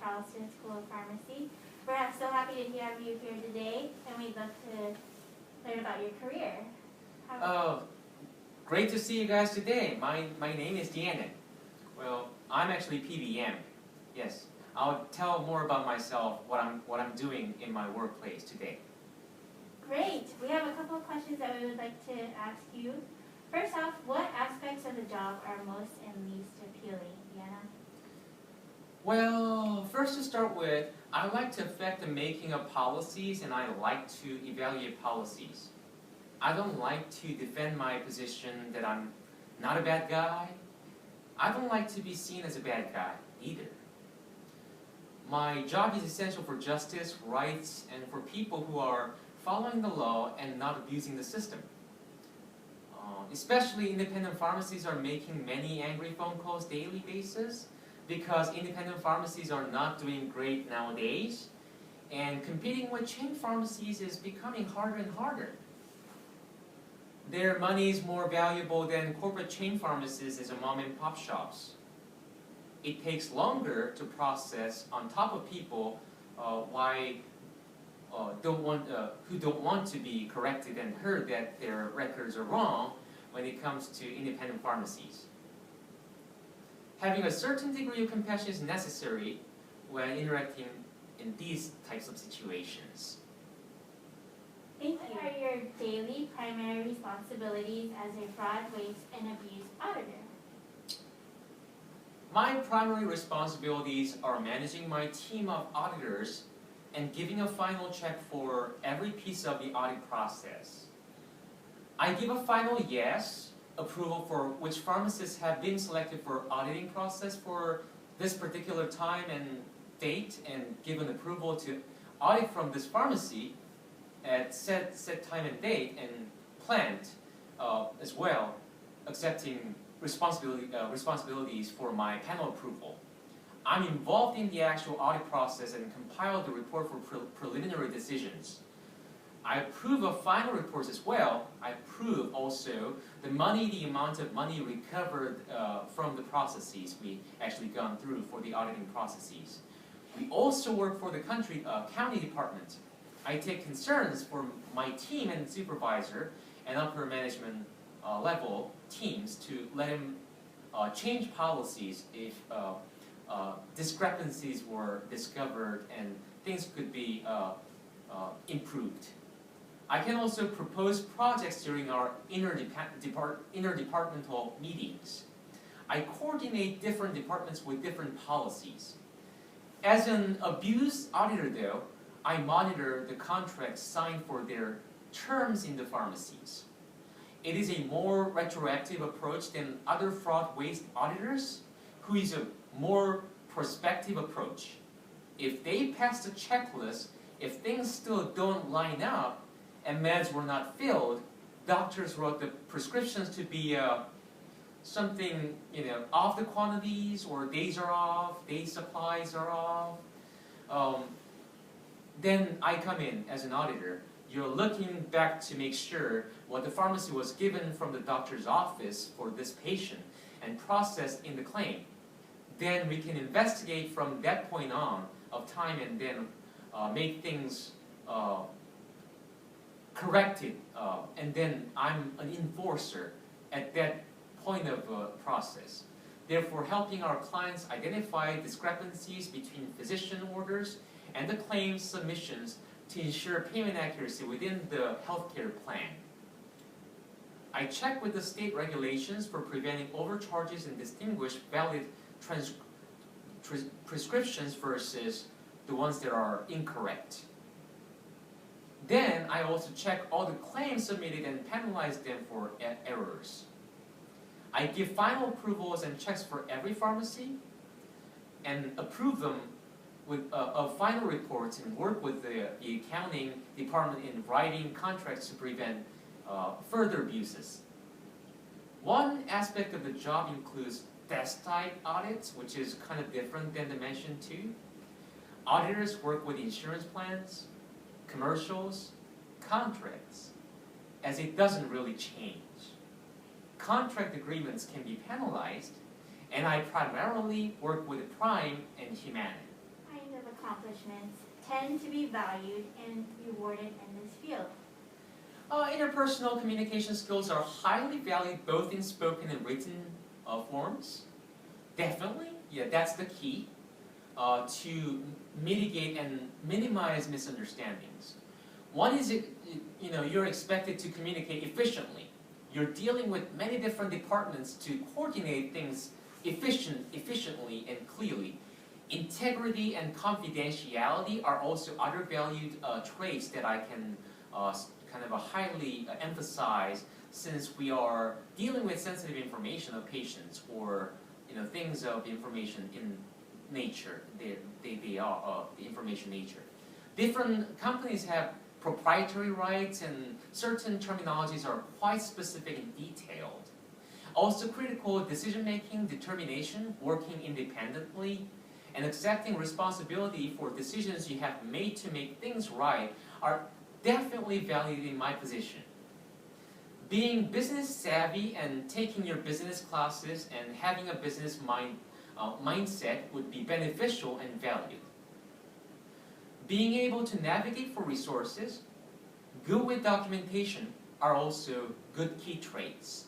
Charleston School of Pharmacy. We're so happy to have you here today, and we'd love to learn about your career. Great to see you guys today. My name is Deanna. Well, I'm actually PBM. Yes, I'll tell more about myself, what I'm doing in my workplace today. Great. We have a couple of questions that we would like to ask you. First off, what aspects of the job are most and least appealing, Deanna? Well, first to start with, I like to affect the making of policies, and I like to evaluate policies. I don't like to defend my position that I'm not a bad guy. I don't like to be seen as a bad guy either. My job is essential for justice, rights, and for people who are following the law and not abusing the system. Especially independent pharmacies are making many angry phone calls daily basis because independent pharmacies are not doing great nowadays, and competing with chain pharmacies is becoming harder and harder. Their money is more valuable than corporate chain pharmacies as a mom and pop shops. It takes longer to process on top of people who don't want to be corrected and heard that their records are wrong when it comes to independent pharmacies. Having a certain degree of compassion is necessary when interacting in these types of situations. Thank you. What are your daily primary responsibilities as a fraud, waste, and abuse auditor? My primary responsibilities are managing my team of auditors and giving a final check for every piece of the audit process. I give a final yes approval for which pharmacists have been selected for auditing process for this particular time and date, and given approval to audit from this pharmacy at set time and date, and plant as well, accepting responsibilities for my panel approval. I'm involved in the actual audit process and compile the report for preliminary decisions. I approve of final reports as well. I approve also the amount of money recovered from the processes we actually gone through for the auditing processes. We also work for the county department. I take concerns for my team and supervisor and upper management level teams to let them change policies if discrepancies were discovered and things could be improved. I can also propose projects during our interdepartmental meetings. I coordinate different departments with different policies. As an abuse auditor though, I monitor the contracts signed for their terms in the pharmacies. It is a more retroactive approach than other fraud waste auditors, who is a more prospective approach. If they pass the checklist, if things still don't line up and meds were not filled, doctors wrote the prescriptions to be something, off the quantities, or days are off, day supplies are off. Then I come in as an auditor. You're looking back to make sure what the pharmacy was given from the doctor's office for this patient and processed in the claim. Then we can investigate from that point on of time and then make things corrected. And then I'm an enforcer at that point of process. Therefore, helping our clients identify discrepancies between physician orders and the claim submissions to ensure payment accuracy within the healthcare plan. I check with the state regulations for preventing overcharges and distinguish valid prescriptions versus the ones that are incorrect. Then I also check all the claims submitted and penalize them for errors. I give final approvals and checks for every pharmacy and approve them of final reports and work with the accounting department in writing contracts to prevent further abuses. One aspect of the job includes desk type audits, which is kind of different than the mentioned two. Auditors work with insurance plans, commercials, contracts, as it doesn't really change. Contract agreements can be penalized, and I primarily work with Prime and Humana. I accomplishments tend to be valued and rewarded in this field? Interpersonal communication skills are highly valued both in spoken and written forms. Definitely, yeah, that's the key to mitigate and minimize misunderstandings. One is, you're expected to communicate efficiently. You're dealing with many different departments to coordinate things efficiently and clearly. Integrity and confidentiality are also other valued traits that I can kind of highly emphasize, since we are dealing with sensitive information of patients or things of information in nature. They are of the information nature. Different companies have proprietary rights, and certain terminologies are quite specific and detailed. Also, critical decision-making, determination, working independently, and accepting responsibility for decisions you have made to make things right are definitely valued in my position. Being business savvy and taking your business classes and having a business mindset would be beneficial and valued. Being able to navigate for resources, good with documentation are also good key traits.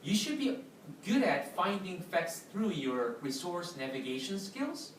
You should be good at finding facts through your resource navigation skills,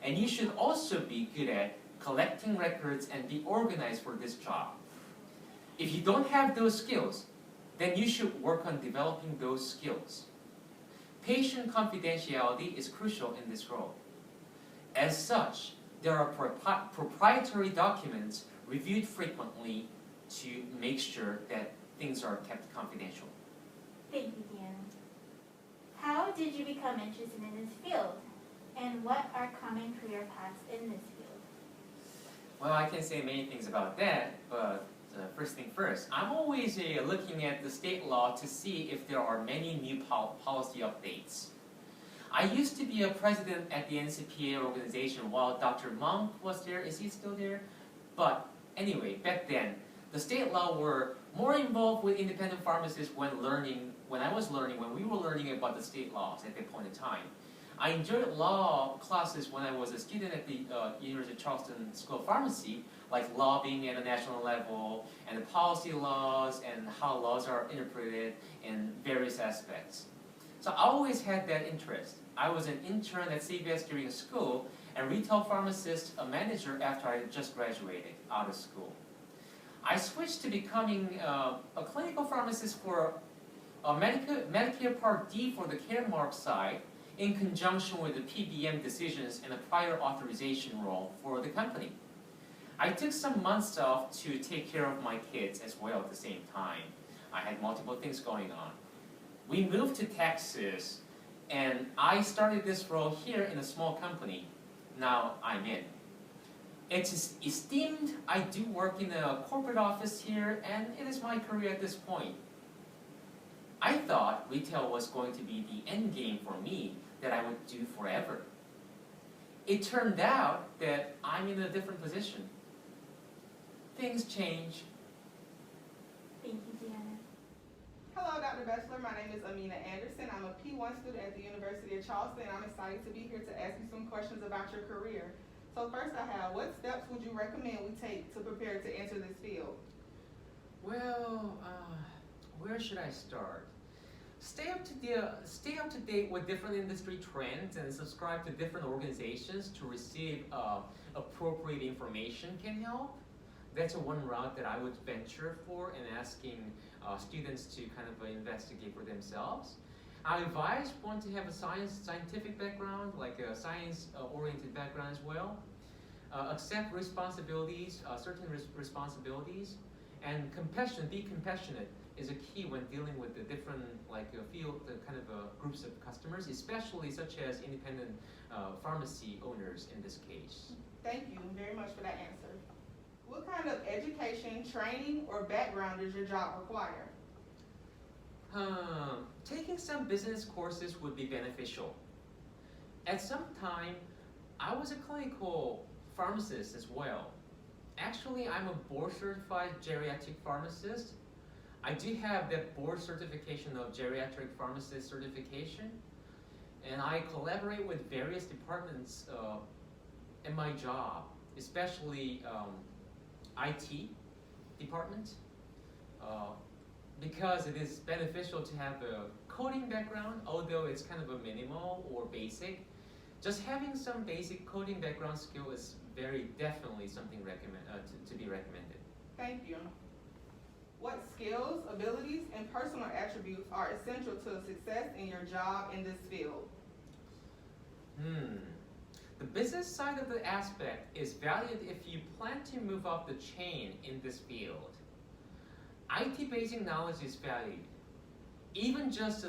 and you should also be good at collecting records and be organized for this job. If you don't have those skills, then you should work on developing those skills. Patient confidentiality is crucial in this role. As such, there are proprietary documents reviewed frequently to make sure that things are kept confidential. Thank you, Deanna. How did you become interested in this field? And what are common career paths in this field? Well, I can say many things about that, but first thing first, I'm always looking at the state law to see if there are many new policy updates. I used to be a president at the NCPA organization while Dr. Monk was there. Is he still there? But anyway, back then, the state law were more involved with independent pharmacists when we were learning about the state laws at that point in time. I enjoyed law classes when I was a student at the University of Charleston School of Pharmacy, like lobbying at a national level, and the policy laws, and how laws are interpreted in various aspects. So I always had that interest. I was an intern at CVS during school, and retail pharmacist, a manager after I just graduated out of school. I switched to becoming a clinical pharmacist for Medicare Part D for the Caremark side, in conjunction with the PBM decisions and a prior authorization role for the company. I took some months off to take care of my kids as well at the same time. I had multiple things going on. We moved to Texas, and I started this role here in a small company. Now I'm in. It's esteemed. I do work in a corporate office here, and it is my career at this point. I thought retail was going to be the end game for me, that I would do forever. It turned out that I'm in a different position. Things change. Thank you, Deanna. Hello, Dr. Bessler. My name is Amina Anderson. I'm a P1 student at the University of Charleston, and I'm excited to be here to ask you some questions about your career. So first I have, what steps would you recommend we take to prepare to enter this field? Well, where should I start? Stay up to date with different industry trends and subscribe to different organizations to receive appropriate information can help. That's one route that I would venture for, and asking students to kind of investigate for themselves. I advise one to have a scientific background, like a science-oriented background as well. Accept responsibilities, certain responsibilities, and be compassionate is a key when dealing with the different groups of customers, especially such as independent pharmacy owners in this case. Thank you very much for that answer. What kind of education, training, or background does your job require? Taking some business courses would be beneficial. At some time, I was a clinical pharmacist as well. Actually, I'm a board-certified geriatric pharmacist. I do have that board certification of geriatric pharmacist certification, and I collaborate with various departments in my job, especially IT department, because it is beneficial to have a coding background, although it's kind of a minimal or basic. Just having some basic coding background skill is very definitely something to be recommended. Thank you. What skills, abilities, and personal attributes are essential to success in your job in this field? The business side of the aspect is valued if you plan to move up the chain in this field. IT basic knowledge is valued. Even just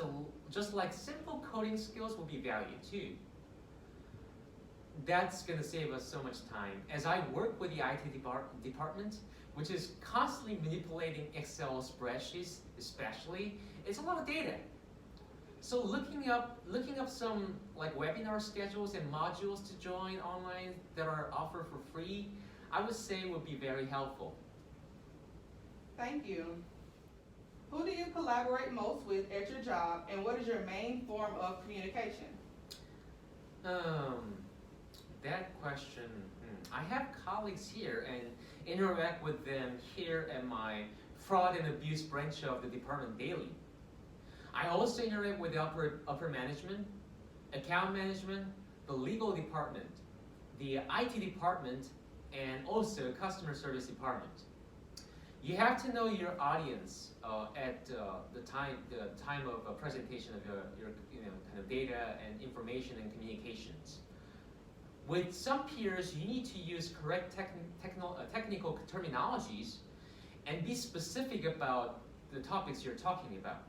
like simple coding skills will be valued too. That's going to save us so much time. As I work with the IT department, which is constantly manipulating Excel spreadsheets, especially, it's a lot of data. So looking up some like webinar schedules and modules to join online that are offered for free, I would say would be very helpful. Thank you. Who do you collaborate most with at your job, and what is your main form of communication? That question, I have colleagues here and interact with them here at my fraud and abuse branch of the department daily. I also interact with the upper management, account management, the legal department, the IT department, and also customer service department. You have to know your audience at the time of presentation of your kind of data and information and communications. With some peers, you need to use correct technical terminologies and be specific about the topics you're talking about.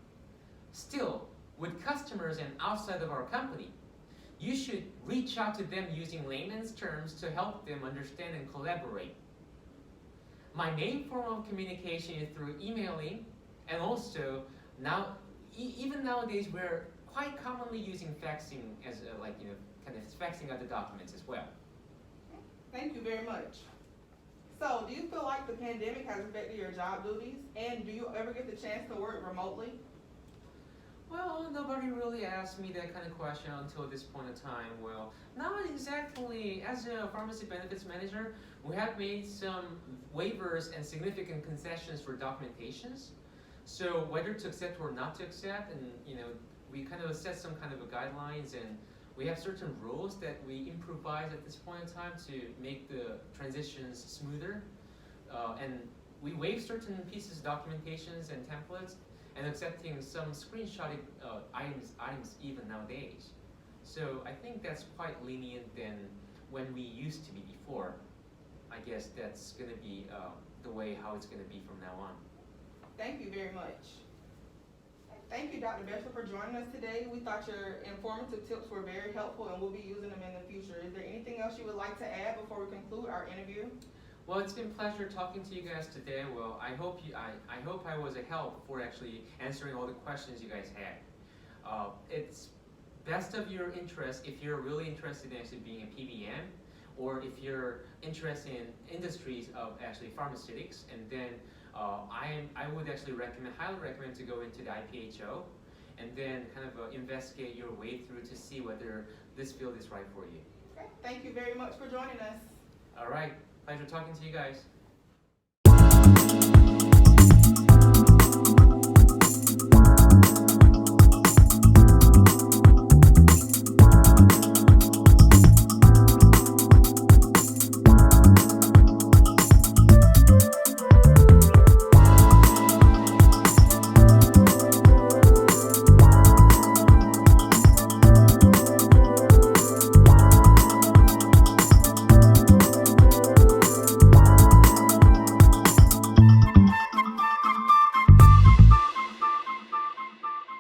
Still, with customers and outside of our company, you should reach out to them using layman's terms to help them understand and collaborate. My main form of communication is through emailing, and also now, even nowadays, we're quite commonly using faxing as kind of faxing out the documents as well. Thank you very much. So, do you feel like the pandemic has affected your job duties, and do you ever get the chance to work remotely? Well, nobody really asked me that kind of question until this point in time. Well, not exactly. As a pharmacy benefits manager, we have made some waivers and significant concessions for documentations. So whether to accept or not to accept, and we kind of set some kind of a guidelines, and we have certain rules that we improvise at this point in time to make the transitions smoother. And we waive certain pieces of documentations and templates, and accepting some screenshotted items even nowadays. So I think that's quite lenient than when we used to be before. I guess that's going to be the way how it's going to be from now on. Thank you very much. Thank you, Dr. Bessler, for joining us today. We thought your informative tips were very helpful, and we'll be using them in the future. Is there anything else you would like to add before we conclude our interview? Well, it's been a pleasure talking to you guys today. Well, I hope I was a help for actually answering all the questions you guys had. It's best of your interest if you're really interested in actually being a PBM, or if you're interested in industries of actually pharmaceutics, and then I would actually highly recommend to go into the IPHO, and then kind of investigate your way through to see whether this field is right for you. Okay. Thank you very much for joining us. All right. Pleasure talking to you guys.